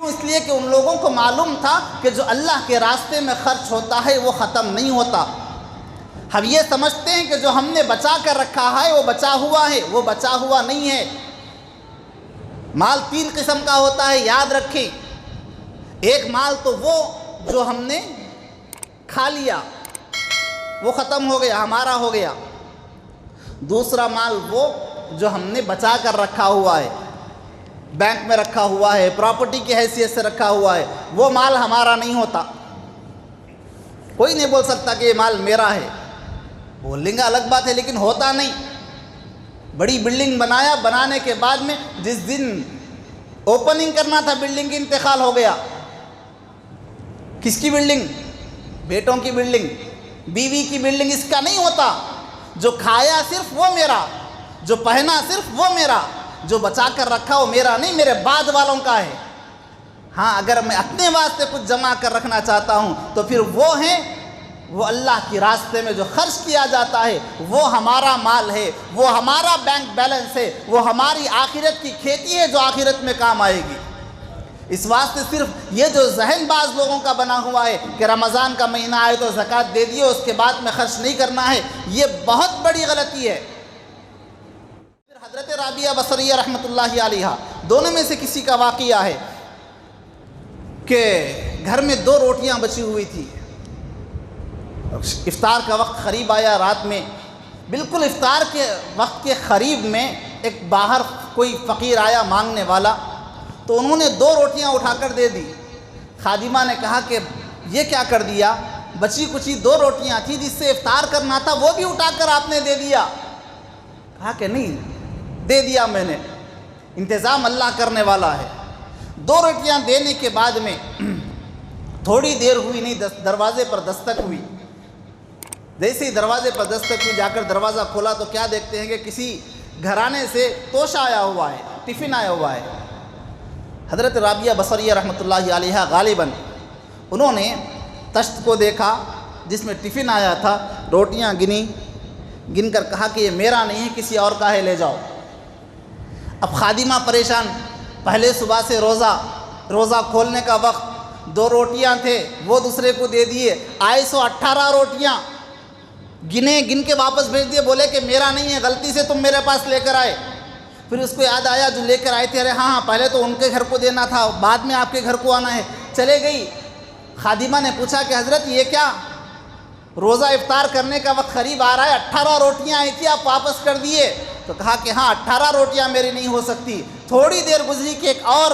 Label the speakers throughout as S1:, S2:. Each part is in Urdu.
S1: اس لیے کہ ان لوگوں کو معلوم تھا کہ جو اللہ کے راستے میں خرچ ہوتا ہے وہ ختم نہیں ہوتا۔ ہم یہ سمجھتے ہیں کہ جو ہم نے بچا کر رکھا ہے وہ بچا ہوا ہے، وہ بچا ہوا نہیں ہے۔ مال 3 قسم کا ہوتا ہے، یاد رکھیں۔ ایک مال تو وہ جو ہم نے کھا لیا، وہ ختم ہو گیا، ہمارا ہو گیا۔ دوسرا مال وہ جو ہم نے بچا کر رکھا ہوا ہے، بینک میں رکھا ہوا ہے، پراپرٹی کی حیثیت سے رکھا ہوا ہے، وہ مال ہمارا نہیں ہوتا۔ کوئی نہیں بول سکتا کہ یہ مال میرا ہے، بول لیں گے الگ بات ہے، لیکن ہوتا نہیں۔ بڑی بلڈنگ بنایا، بنانے کے بعد میں جس دن اوپننگ کرنا تھا بلڈنگ کی، انتقال ہو گیا۔ کس کی بلڈنگ؟ بیٹوں کی بلڈنگ، بیوی کی بلڈنگ، اس کا نہیں ہوتا۔ جو کھایا صرف وہ میرا، جو پہنا صرف وہ میرا، جو بچا کر رکھا وہ میرا نہیں، میرے بعد والوں کا ہے۔ ہاں، اگر میں اپنے واسطے کچھ جمع کر رکھنا چاہتا ہوں تو پھر وہ ہیں، وہ اللہ کی راستے میں جو خرچ کیا جاتا ہے وہ ہمارا مال ہے، وہ ہمارا بینک بیلنس ہے، وہ ہماری آخرت کی کھیتی ہے جو آخرت میں کام آئے گی۔ اس واسطے صرف یہ جو ذہن بعض لوگوں کا بنا ہوا ہے کہ رمضان کا مہینہ آئے تو زکوٰۃ دے دیے، اس کے بعد میں خرچ نہیں کرنا ہے، یہ بہت بڑی غلطی ہے۔ پھر حضرت رابعہ بصریہ رحمۃ اللہ علیہا، دونوں میں سے کسی کا واقعہ ہے کہ گھر میں 2 روٹیاں بچی ہوئی تھی۔ افطار کا وقت قریب آیا، رات میں بالکل افطار کے وقت کے قریب میں ایک باہر کوئی فقیر آیا مانگنے والا، تو انہوں نے 2 روٹیاں اٹھا کر دے دی۔ خادمہ نے کہا کہ یہ کیا کر دیا؟ بچی کچی 2 روٹیاں تھیں جس سے افطار کرنا تھا، وہ بھی اٹھا کر آپ نے دے دیا۔ کہا کہ نہیں، دے دیا میں نے، انتظام اللہ کرنے والا ہے۔ 2 روٹیاں دینے کے بعد میں تھوڑی دیر ہوئی نہیں، دروازے پر دستک ہوئی۔ جیسے ہی دروازے پر دستک ہوئی، جا کر دروازہ کھولا تو کیا دیکھتے ہیں کہ کسی گھرانے سے توشہ آیا ہوا ہے، ٹفن آیا ہوا ہے۔ حضرت رابعہ بصریہ رحمۃ اللہ علیہا غالباً انہوں نے تشت کو دیکھا جس میں ٹفن آیا تھا، روٹیاں گن کر کہا کہ یہ میرا نہیں ہے، کسی اور کا ہے، لے جاؤ۔ اب خادمہ پریشان، پہلے صبح سے روزہ کھولنے کا وقت، 2 روٹیاں تھے وہ دوسرے کو دے دیے، آئے 118 روٹیاں گن کے واپس بھیج دیے، بولے کہ میرا نہیں ہے، غلطی سے تم میرے پاس لے کر آئے۔ پھر اس کو یاد آیا جو لے کر آئے تھے، ارے ہاں پہلے تو ان کے گھر کو دینا تھا، بعد میں آپ کے گھر کو آنا ہے، چلے گئی۔ خادمہ نے پوچھا کہ حضرت یہ کیا؟ روزہ افطار کرنے کا وقت قریب آ رہا ہے، 18 روٹیاں آئی تھی آپ واپس کر دیے۔ تو کہا کہ ہاں 18 روٹیاں میری نہیں ہو سکتی۔ تھوڑی دیر گزری کہ ایک اور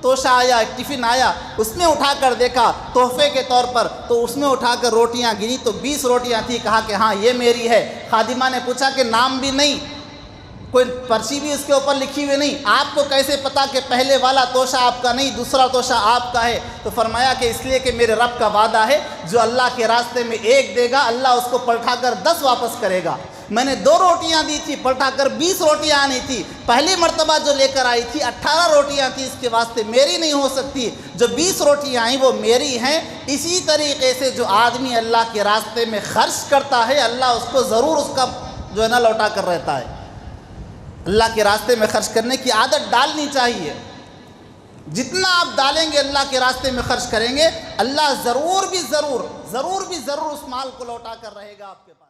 S1: توشہ آیا، ایک ٹفن آیا، اس میں اٹھا کر دیکھا تحفے کے طور پر، تو اس میں اٹھا کر روٹیاں گنی تو 20 روٹیاں تھیں۔ کہا کہ ہاں یہ میری ہے۔ خادمہ نے پوچھا کہ نام بھی نہیں، کوئی پرچی بھی اس کے اوپر لکھی ہوئی نہیں، آپ کو کیسے پتا کہ پہلے والا توشہ آپ کا نہیں، دوسرا توشہ آپ کا ہے؟ تو فرمایا کہ اس لیے کہ میرے رب کا وعدہ ہے، جو اللہ کے راستے میں 1 دے گا اللہ اس کو پلٹا کر 10 واپس کرے گا۔ میں نے 2 روٹیاں دی تھی، پلٹا کر 20 روٹیاں آنی تھی۔ پہلی مرتبہ جو لے کر آئی تھی 18 روٹیاں تھی، اس کے واسطے میری نہیں ہو سکتی، جو 20 روٹیاں آئیں وہ میری ہیں۔ اسی طریقے سے جو آدمی اللہ کے راستے میں خرچ کرتا ہے، اللہ اس کو ضرور اس کا جو ہے نا لوٹا کر رہتا ہے۔ اللہ کے راستے میں خرچ کرنے کی عادت ڈالنی چاہیے۔ جتنا آپ ڈالیں گے اللہ کے راستے میں خرچ کریں گے، اللہ ضرور بھی ضرور اس مال کو لوٹا کر رہے گا آپ کے پاس۔